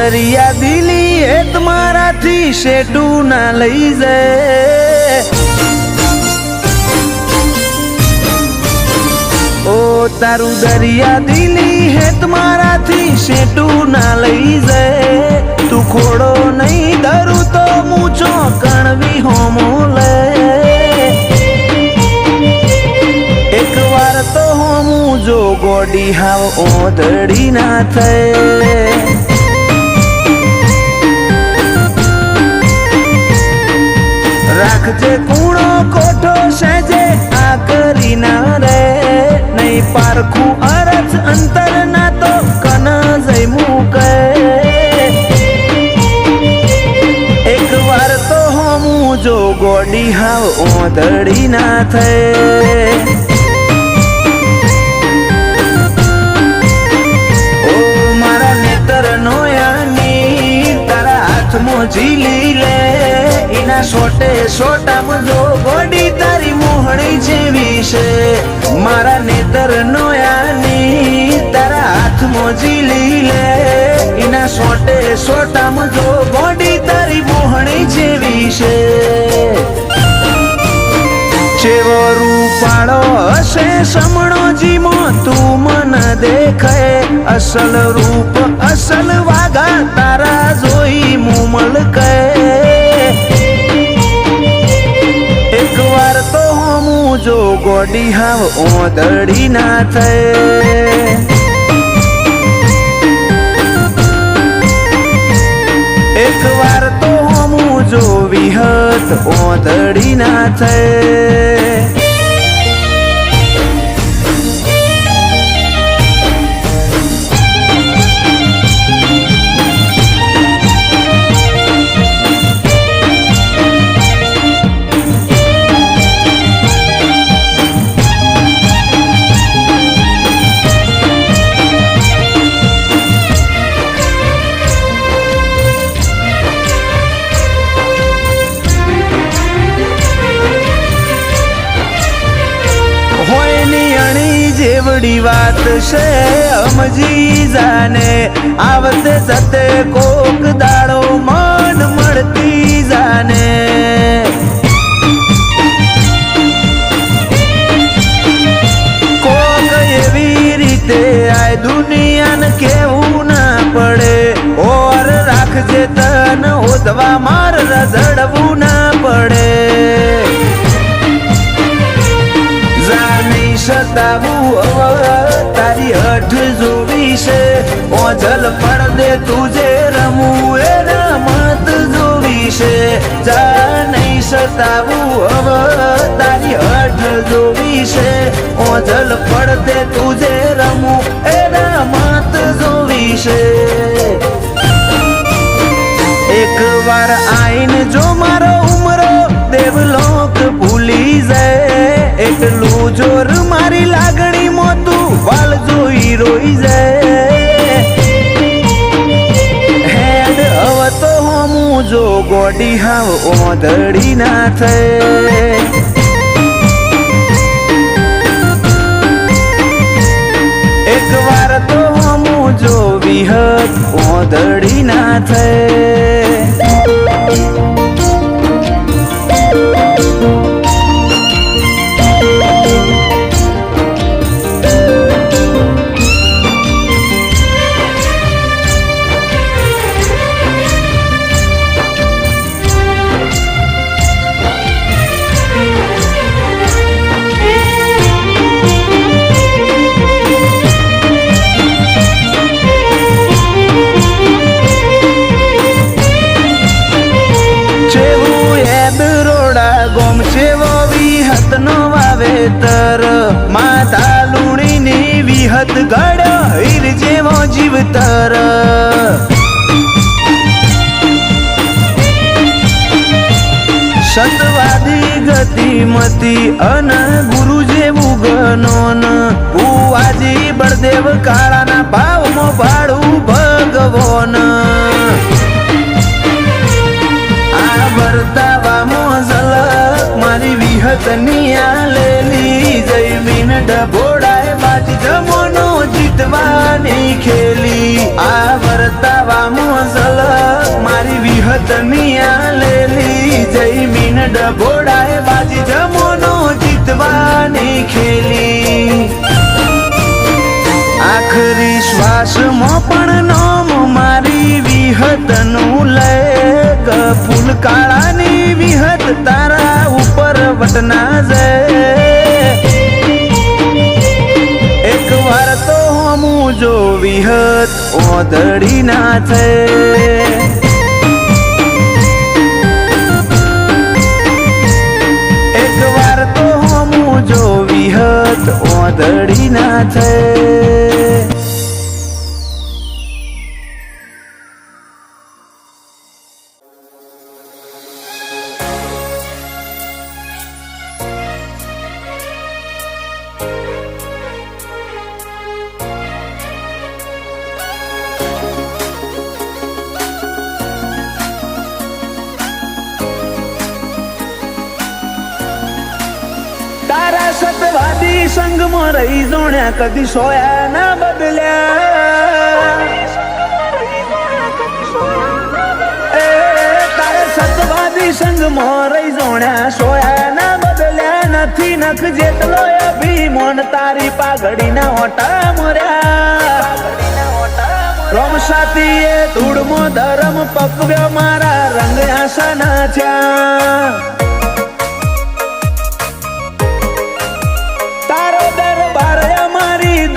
દરિયા દિલી એ તમારાથી શેડું ના લઈ જાય ઓ તારું દરિયા દિલી હે તમારાથી શેડું ના લઈ જાય તું ખોડો નહીં ધરું તો મૂછો કણવી હોમો લે એક વાર તો હોમું જો ગોડી હાવ ઓધડી ના થાય રાખજે કૂણો કોઠો સેજે આ કરી ના રે નહીં પારખું અરજ અંતર ના તો કન જઈ મૂકે એક વાર તો હોમું જો ગોડી હાવ ઓધડી ના થાય ઓ મારા નેતર નો યાની તારા હાથમાં ઝીલી લે એના સોટે સોટામાં જો ગોડી તારી મોહણી જેવી છે મારા નેતર નો યાની તારા હાથમાં ઝીલી લે એના સોટે સોટામાં જો ગોડી તારી મોહણી જેવી છે ચેવો રૂપાળો હશે સમણો જીમો તું મન દેખાય અસલ રૂપ અસલ વાઘા તારા જોઈ મુમલ કહે એક વાર તો હોમું જો ગોડી હાવ ઓધડી ના થાય એક વાર તો હોમું જો વિહત ઓધડી ના થાય જેવડી વાત છે સમજી જાને આવતે જતે કોક દાડો મન મળતી જાને કોક એવી રીતે આ દુનિયાને કેવું ના પડે ઓર રાખજે તન ઓધવા માર રઝડવું ના પડે સતાવું તારી હઠ જોવી છે ઓઝલ પડદે તુજે રમવું એ રમત જોવી છે જા નહીં સતાવું તારી હઠ જોવી છે ઓઝલ પડદે તુજે રમવું એ રમત જોવી છે એક વાર આઈન જો મારો ઉમરો દેવલોક ભૂલી જાય એટલું જોર મારી લાગણી મોતું વાલ જોઈ રોઈ જાય હેડ હવે તો હોમું જો ગોડી હાવ ઓધડી ના થાય એક વાર તો હોમું જો વિહત ઓધડી ના થાય ઘડ્યો હીર જેવો જીવતર સતવાદી ગતિમતી અન ગુરુ જેવું ગનોન ભુવાજી બળદેવ કાળાના ભાવમાં ભાડું ભગવોન આ વર્તાવામાં ઝલક મારી વિહતની આલેલી જયમીન ડભોડાએ બાજી જમોનો જીતવાની ખેલી આ વર્તાવામાં ઝલક મારી વિહતની આલેલી જયમીન ડભોડાએ બાજી જમોનો જીતવાની ખેલી આખરી શ્વાસમાં પણ નોમ મારી વિહતનું લે ફૂલ કાળાની વિહત તારા ઉપર વટના જાય એક વાર તો હમું જો વિહત ઓધડી ના થાય એક વાર તો હમું જો વિહત ઓધડી ના થાય સતવાદી સંગમાં રહી જોણ્યા કદી સોયા ના બદલ્યા તારે સતવાદી સંગમાં રહી જોણ્યા સોયા ના બદલ્યા નથી નખ જેટલો અભિમાન તારી પાઘડીના ઓટા મર્યા રોમ સાથીએ ધૂળમો ધરમ પકવ્યો મારા રંગ આશાના થયા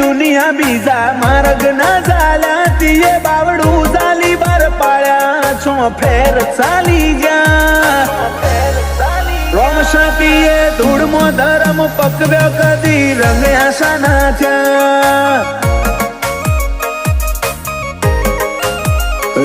દુનિયા બીજા માર્ગ ના ચાલ્યા તીએ બાવડું ચાલી બાર પાડ્યા છો ફેર ચાલી ગયા રોમ સાપીએ ધૂળમો ધરમ પકવ્યો કદી રંગ આશા ના થયા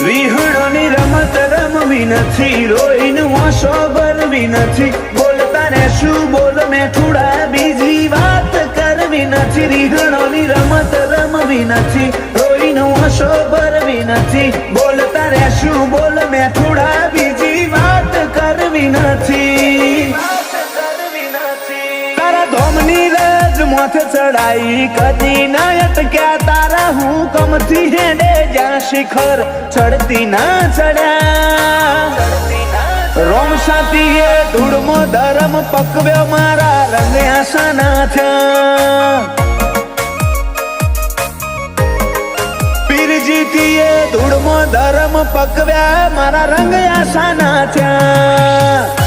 રીહણોની રમત રમવી નથી રોઈને વાંસો ભરવી નથી બોલતા ને શું બોલ મેઠુડા બીજી વાત કરવી નથી રીહણોની રમત રમવી નથી રોઈને વાંસો ભરવી નથી બોલતા રે શું બોલ મેઠુડા બીજી વાત કરવી નથી તારા ધોમની રજ માથે ચડાઈ કદી ના અટક્યા તારા હુકમથી હેડે જ્યાં શિખર ચડતી ના ચડ્યા રોમ સાથીએ ધૂળમો ધરમ પકવ્યો મારા રંગ આશા ના થયા પીરજીતીએ ધૂળમો ધરમ પકવ્યા મારા રંગ આશા ના થયા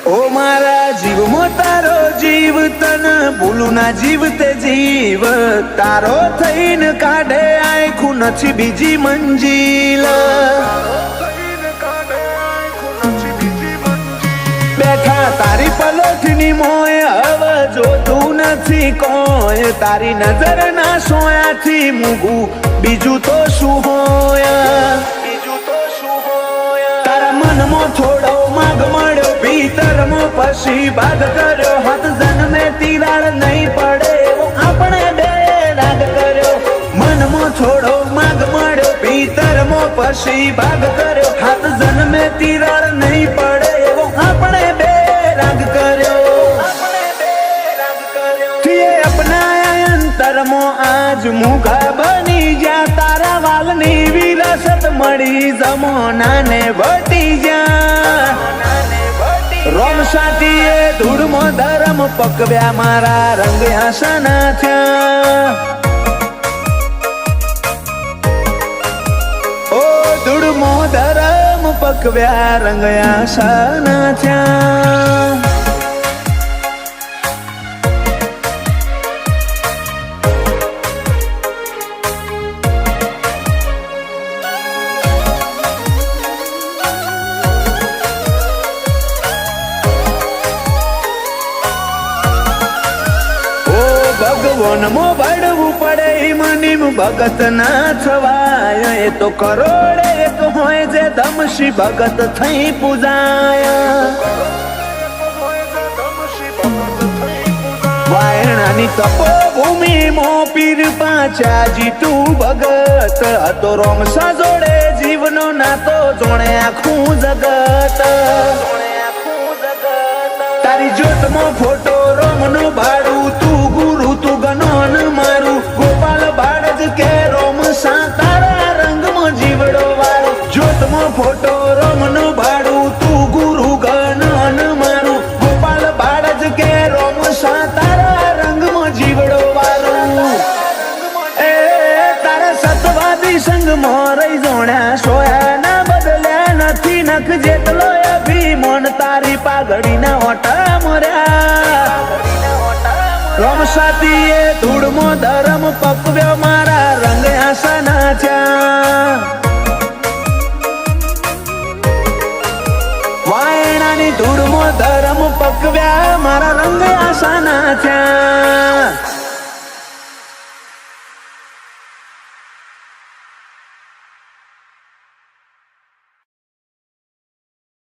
ઓ મારા જીવમાં તારો જીવ તન ભૂલું ના જીવતે જીવ તારો થઈને કાઢે આખું નથી બીજી મંજિલ બેઠા તારી પલોઠની મોય હવે જોતું નથી કોઈ તારી નજર ના સોયાથી મૂગું બીજું તો શું હોય તારા મનમાં થોડો માગ મળ્યો ભીતરમાં પછી ભાગ કર્યો હાથ જન્મે તિરાડ નહીં પડે એવો આપણે બે રાગ કર્યો મનમાં થોડો માગ મળ્યો ભીતરમાં પછી ભાગ કર્યો હાથ જન્મે તિરાડ નહીં પડે એવો આપણે બે રાગ કર્યો અપનાયા અંતરમાં આજ મુખા બની જા તારા વાલની વિરાસત મળી જમોનાને વટી જા રોમ સાથીએ ધૂળમો ધરમ પકવ્યા મારા રંગ આશા ના થયા ઓ ધૂળમો ધરમ પકવ્યા રંગ આશા ના થયા વનમો ભડવું પડે મનીમ ભગત ના છવાય એ તો કરોડે એક હોય જે ધમશી ભગત થઈ પૂજાય વાયણાની તપોભૂમિ મો પીર પાછા જીતું ભગત હતો રોમસા જોડે જીવનો નાતો જોણે આખું જગત તારી જ્યોતમાં ફોટો રોમનો ભાડું તું ગુરુ તું ગનોન મારું ગોપાલ બાળજ કે રોમસા તારા રંગમાં જીવડો વાળો જ્યોતમાં ફોટો રોમનો ભાડું તું ગુરુ ગનોન મારું ગોપાલ બાળજ કે રોમસા તારા રંગમાં જીવડો વાળો એ તારા સતવાદી સંગમાં રહી જોણ્યા સોયા ના બદલ્યા નથી નખ જેટલો અભિમાન તારી પાઘડીના ઓટા મર્યા રોમસાતીએ ધૂળમો ધરમ પકવ્યો મારા રંગ આસાના થયા વાયણાની ધૂળમો ધરમ પકવ્યા મારા રંગ આસાના થયા